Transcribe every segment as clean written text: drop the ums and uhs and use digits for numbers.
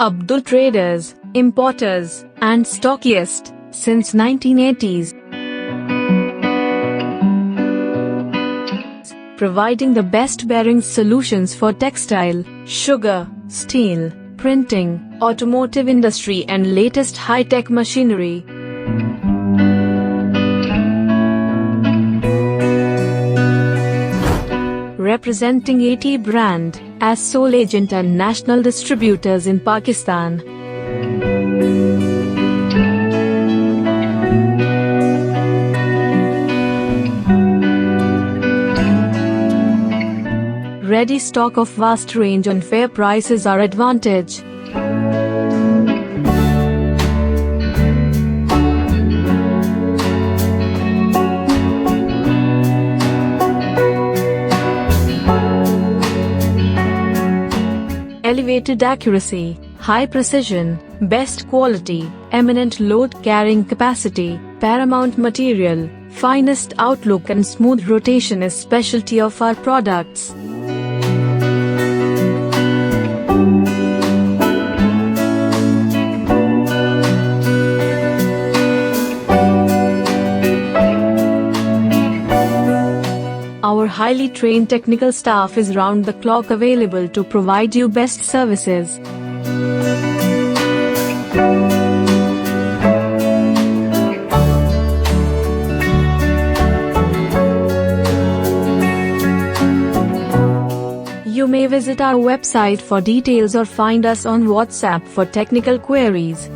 Abdul Traders, importers, and stockists since 1980s. Providing the best bearings solutions for textile, sugar, steel, printing, automotive industry and latest high-tech machinery. Representing 80 brand as sole agent and national distributors in Pakistan. Ready stock of vast range and fair prices are advantage. Elevated accuracy, high precision, best quality, eminent load carrying capacity, paramount material, finest outlook and smooth rotation is specialty of our products. Our highly trained technical staff is round the clock available to provide you best services. You may visit our website for details or find us on WhatsApp for technical queries.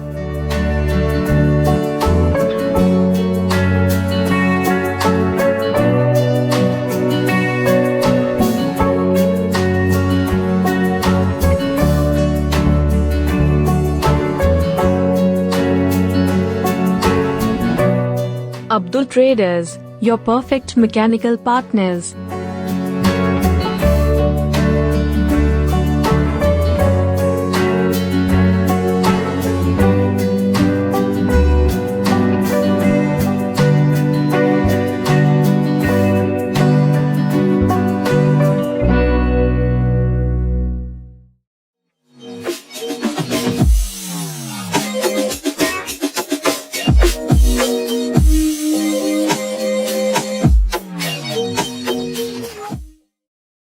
Abdul Traders, your perfect mechanical partners.